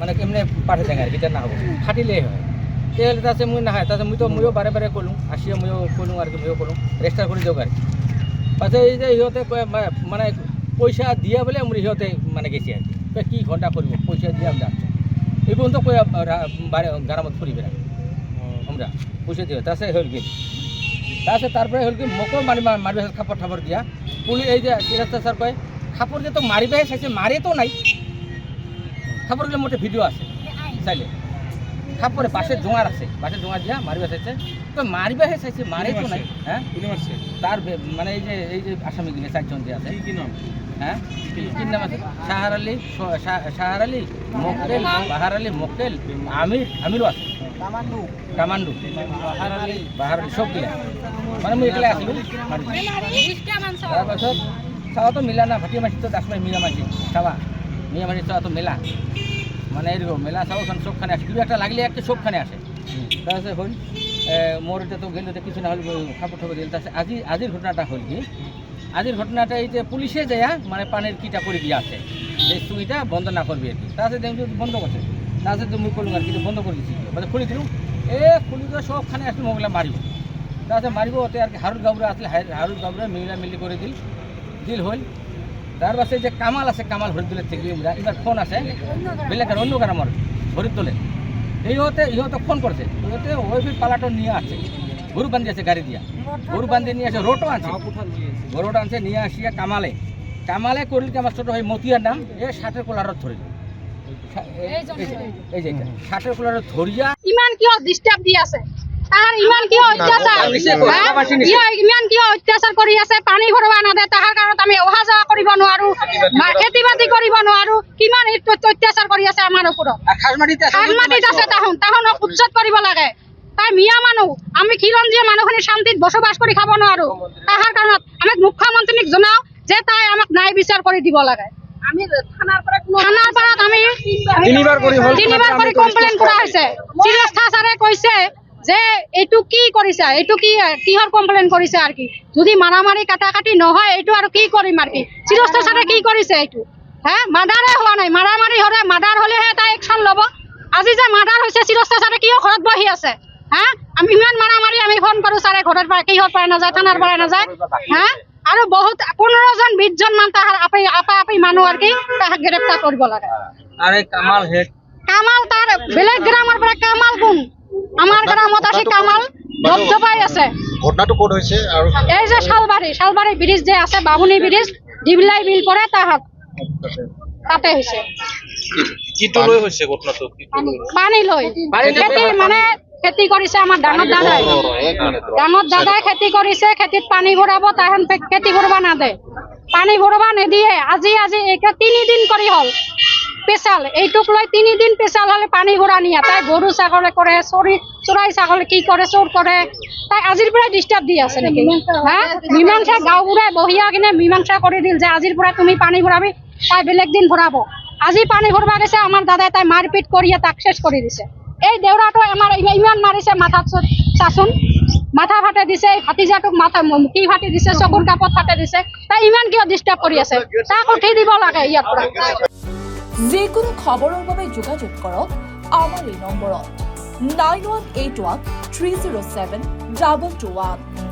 মানে এমনি পাঠে দেয় আর কি না হবো খাটিলেই হয় তেলে তাছে মুই না হয় তাছে মুইও বারে বারে কলুম আসিয়া মুইও কলুম আর কি মুইও কলুম রেজিস্টার করে যাও আর কি পাছে এই যে ইহতে মানে পয়সা দিয়া বলে আমি ইহতে মানে গেছি আর কি ঘন্টা করব পয়সা দিয়ে আমি যাচ্ছি এই পর্যন্ত গ্রামত ফুরিবে না আমরা পয়সা দিয়ে তাছে হল কি তারপরে হল কি মকো মারিবে খাপড় ঠাপড় দিয়া পুলিশ এই যে রাস্তা স্যার কয় খাপড় দিয়ে তো মারিবে চাইছে মারে তো নাই খাপড়গুলো মোটে ভিডিও আছে চাইলে খাপড়ে বাসের জোঙার আছে বাসের জোঙা দিয়া মারিবে চাইছে তো মারিবে চাইছে মারে তো নাই হ্যাঁ তার মানে এই যে আসামি গিলে 4 জন যে আছে কি নাম হ্যাঁ কি নাম আছে শাহার আলী মক্কেল বাহার আলী মক্কেল আমিরও আছে কামান্ডু বাহার আলী সব গিলা মানে মুই একলা আসলো তারপাছত চাওয়া তো মিলা না ভাটিয়া মাসি তো দাসমাই মিলা মাসি চাওয়া মিয়া মাসি চাওয়া তো মেলা মানে এরকম মেলা চাও সবখানে আসে কিন্তু একটা লাগলে একটা সবখানে আসে তারপরে হল মোর এটা তো গেল কিছু না হল খাপড় ঠাপড় দিল তারপরে আজির ঘটনাটা হল কি আজির ঘটনাটা এই যে পুলিশে যায় মানে পানের কিটা করে দিয়ে আছে যে সুইটা বন্ধ না করবি আর কি তাছাড়া দেখুন বন্ধ করছে তাছাড়া তো মুই করলাম আর কি বন্ধ করে দিচ্ছি মানে খুলে দিলুম খুলি তো সবখানে আসলে মোগলা মারিব তাছাড়া মারিব ওতে আর কি হারুল গাবরা আসলে হারুল গাবরা মিলি করে দিল হল তার পাশে যে কামাল আছে কামাল হরিদুলের থেকে এবার ফোন আছে বেলেকার অন্য গ্রামের হরিদুলের ইহতে ফোন করছে ইহতে ওই পালাটো নিয়ে আসছে গরু বান্ধি আছে গাড়ি দিয়া গরু বান্ধি নিয়ে আসে রোটো আনছে নিয়ে আসিয়া কামালে করিল আমার ছোট ভাই মতিয়ার নাম ষাটের কোলারত ধরিল এই যে ষাটের কোলারত ধরিয়া ইমান কিয় ডিস্টার্ব দি আছে তাহার ইমান কিয় অত্যাচার কৰি আছে পানী ভরবা না দে তাহার কারণে আমি অহা যাওয়া করিব নোৱাৰো খেতি বাতি করিব নোৱাৰো কিমান অত্যাচার কৰি আছে আমাৰ ওপৰত খাজমাটিত আছে তাহনক উচ্ছেদ কৰিব লাগে তাই মিয়া মানুহ আমি খিলঞ্জীয়া মানুহখিনি শান্তিত বসবাস কৰি খাব নোৱাৰো তাহার কারণে আমি মুখ্যমন্ত্ৰীক জনাও যে তাই আমাক ন্যায় বিচার কৰি দিব লাগে আমি থানাৰ পৰা আমি তিনিবাৰ কৰি কমপ্লেইন কৰা হৈছে চিৰস্থা ছাৰে কৈছে যে এইটো কি কৰিছে এইটো কিহৰ কমপ্লেইন কৰিছে আর কি যদি মারামারি কাটাকাটি নহয় এইটো আর কি কৰিম আর কি চিৰস্থা ছাৰে কি কৰিছে এইটো হ্যাঁ মার্ডারে হওয়া নাই মারামারি হলে মার্ডার হলেহে তাই একশন লব আজি যে মার্ডার হৈছে চিৰস্থা ছাৰে কিয় ঘৰত বহি আছে হ্যাঁ আমি ইমান মারামারি আমি ফোন কৰো ছাৰে ঘৰৰ পৰা কিহৰ পৰা নাযায় থানাৰ পৰা নাযায় হ্যাঁ আৰু বহুত 15 জন 20 জন মান তাহার আপা মানুহ আর কি তাহাক গ্রেফতার কৰিব লাগে আরে কামাল তার বেলেগ গ্রামের পৰা কামাল কোন আমার গ্রামত আছে কামাল দবদবাই আছে ঘটনাটো কোড হইছে আর এই যে শালবাড়ি ব্রিজ যে আছে বাবুনি ব্রিজ ডিবলাই বিল পরে তাহাত তাতে হইছে কি তো লই হইছে ঘটনাটো পানি লই খেতি মানে খেতি কৰিছে আমাৰ ডাঙৰ দাদাই খেতি কৰিছে খেতিত পানী ভৰাব তাহন খেতি ভৰবা না দে পানী ভৰবা নিদিয়ে আজি একে 3 দিন কৰি হল পেশাল এইটুক লৈ 3 দিন পেশাল হলে পানী ভরা নিয়া তাই গরু ছাগলে করে চোরাই ছাগলে কি করে চোর করে তাই আজির পৰা ডিস্টার্ব দি আছে নাকি হ্যাঁ মীমাংসা গাঁওবুঢ়াই বহিয়া কিনে মীমাংসা করে দিল যে আজির পৰা তুমি পানী ভরাবি তাই বেলেগ দিন ভরাবো আজি পানী ভরবা গেছে আমার দাদাই তাই মারপিট করিয়া তাক শেষ করে দিছে এই দেউরাটো আমার ইমান মারিছে মাথাত চাচুন মাথা ফাটে দিছে ভাতিজাটোক মাথা কি ফাটি দিছে চকুর কাপত ফাটে দিছে তাই ইমান কিয় ডিস্টার্ব কৰি আছে তাক উঠি দিব লাগে ইয়াৰ পৰা যিকোনো খবৰৰ বাবে যোগাযোগ কৰক আমাৰ এই নম্বৰত 9181 307 2221